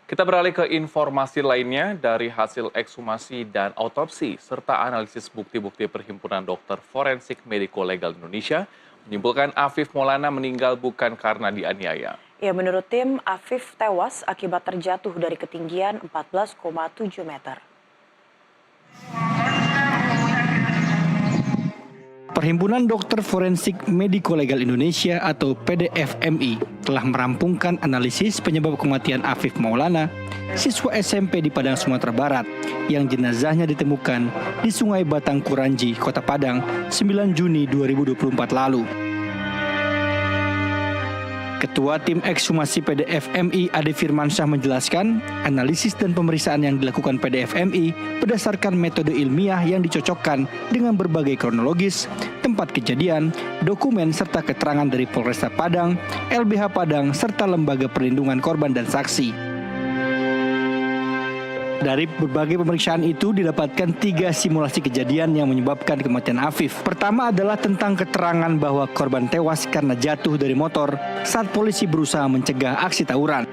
Kita beralih ke informasi lainnya dari hasil ekshumasi dan autopsi serta analisis bukti-bukti Perhimpunan Dokter Forensik Mediko Legal Indonesia menyimpulkan Afif Maulana meninggal bukan karena dianiaya. Ya, menurut tim, Afif tewas akibat terjatuh dari ketinggian 14,7 meter. Perhimpunan Dokter Forensik Mediko Legal Indonesia atau PDFMI telah merampungkan analisis penyebab kematian Afif Maulana, siswa SMP di Padang, Sumatera Barat, yang jenazahnya ditemukan di Sungai Batang Kuranji, Kota Padang, 9 Juni 2024 lalu. Ketua Tim Ekshumasi PDFMI Ade Firmansyah menjelaskan, analisis dan pemeriksaan yang dilakukan PDFMI berdasarkan metode ilmiah yang dicocokkan dengan berbagai kronologis, tempat kejadian, dokumen serta keterangan dari Polresta Padang, LBH Padang, serta Lembaga Perlindungan Korban dan Saksi. Dari berbagai pemeriksaan itu didapatkan 3 simulasi kejadian yang menyebabkan kematian Afif. Pertama adalah tentang keterangan bahwa korban tewas karena jatuh dari motor saat polisi berusaha mencegah aksi tawuran.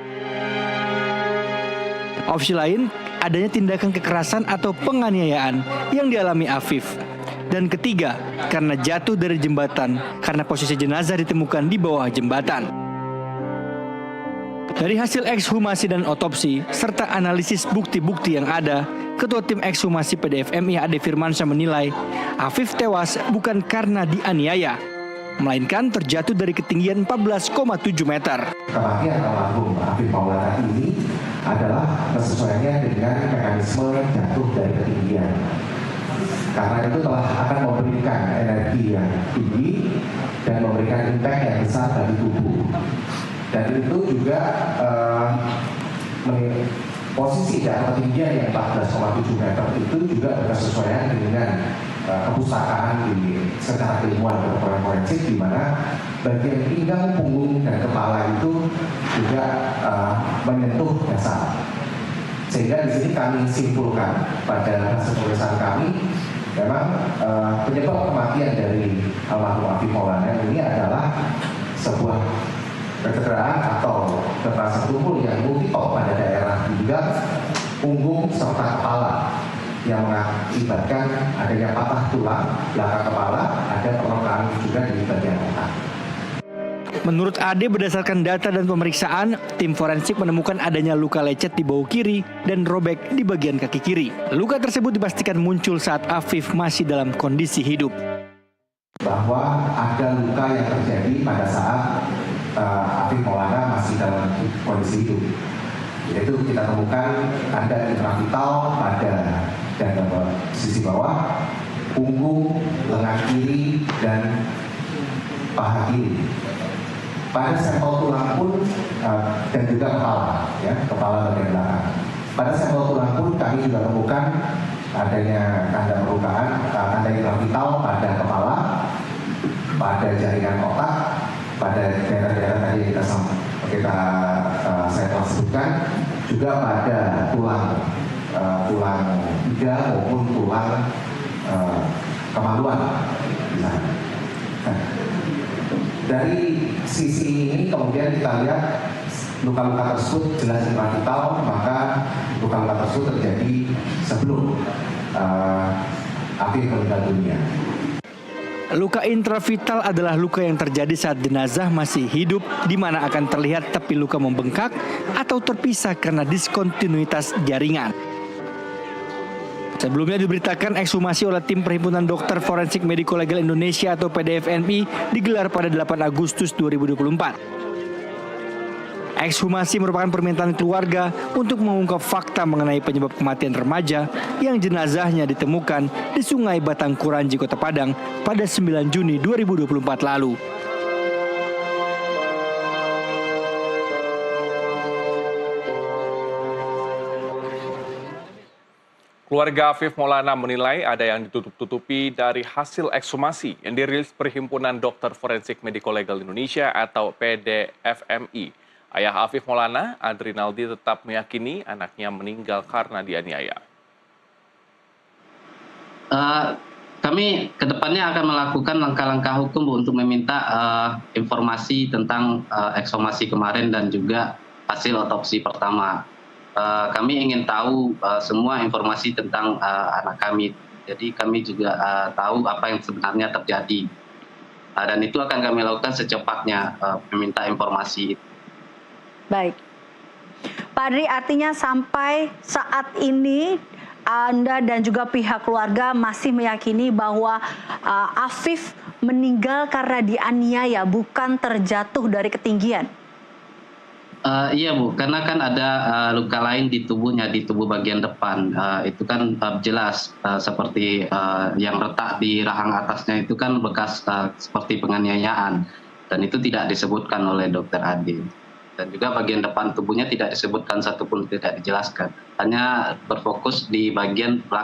Opsi lain, adanya tindakan kekerasan atau penganiayaan yang dialami Afif. Dan ketiga, karena jatuh dari jembatan karena posisi jenazah ditemukan di bawah jembatan. Dari hasil ekshumasi dan otopsi, serta analisis bukti-bukti yang ada, Ketua Tim Ekshumasi PDFMI Ade Firmansyah menilai Afif tewas bukan karena dianiaya, melainkan terjatuh dari ketinggian 14,7 meter. Kematian almarhum Afif Maulana ini adalah kesesuaiannya dengan mekanisme jatuh dari ketinggian. Karena itu telah akan memberikan energi yang tinggi dan memberikan impact yang besar bagi tubuh. Dan itu juga posisi dan ketinggian yang 14,7 meter itu juga berkesesuaian dengan kepustakaan secara keilmuan kedokteran forensik, di mana bagian pinggang, punggung, dan kepala itu juga menyentuh dasar. Sehingga di sini kami simpulkan pada hasil pemeriksaan kami, memang penyebab kematian dari almarhum Afif Maulana ini adalah sebuah kecederaan atau kekerasan tubuh yang multiple pada daerah pinggang, punggung, serta kepala yang mengakibatkan adanya patah tulang belakang kepala, ada perokaan juga di bagian otak. Menurut Ade, berdasarkan data dan pemeriksaan, tim forensik menemukan adanya luka lecet di bahu kiri dan robek di bagian kaki kiri. Luka tersebut dipastikan muncul saat Afif masih dalam kondisi hidup. Bahwa ada luka yang terjadi pada saat Afif Maulana masih dalam kondisi hidup. Yaitu kita temukan ada intravital pada dada sisi bawah, punggung, lengan kiri, dan paha kiri. Pada sampel tulang pun dan juga kepala bagian belakang. Pada sampel tulang pun kami juga temukan adanya tanda perlukaan, tanda intravital pada kepala, pada jaringan otak, pada daerah-daerah tadi yang saya telah sebutkan, juga pada tulang iga maupun tulang kemaluan. Nah, dari sisi ini kemudian kita lihat luka-luka tersebut jelas intravital, maka luka-luka tersebut terjadi sebelum Afif meninggal dunia. Luka intravital adalah luka yang terjadi saat jenazah masih hidup, di mana akan terlihat tepi luka membengkak atau terpisah karena diskontinuitas jaringan. Sebelumnya diberitakan ekshumasi oleh tim Perhimpunan Dokter Forensik Mediko Legal Indonesia atau PDFMI digelar pada 8 Agustus 2024. Ekshumasi merupakan permintaan keluarga untuk mengungkap fakta mengenai penyebab kematian remaja yang jenazahnya ditemukan di Sungai Batang Kuranji, Kota Padang pada 9 Juni 2024 lalu. Keluarga Afif Maulana menilai ada yang ditutup-tutupi dari hasil ekshumasi yang dirilis Perhimpunan Dokter Forensik Mediko Legal Indonesia atau PDFMI. Ayah Afif Maulana, Adrinaldi, tetap meyakini anaknya meninggal karena dianiaya. Kami kedepannya akan melakukan langkah-langkah hukum untuk meminta informasi tentang ekshumasi kemarin dan juga hasil otopsi pertama. kami ingin tahu semua informasi tentang anak kami. Jadi kami juga tahu apa yang sebenarnya terjadi. Dan itu akan kami lakukan secepatnya, meminta informasi. Baik. Pak Adri, artinya sampai saat ini Anda dan juga pihak keluarga masih meyakini bahwa Afif meninggal karena dianiaya, bukan terjatuh dari ketinggian? Iya Bu, karena kan ada luka lain di tubuhnya, di tubuh bagian depan. Itu kan jelas seperti yang retak di rahang atasnya itu kan bekas seperti penganiayaan. Dan itu tidak disebutkan oleh Dokter Ade. Dan juga bagian depan tubuhnya tidak disebutkan satupun, tidak dijelaskan. Hanya berfokus di bagian belakang.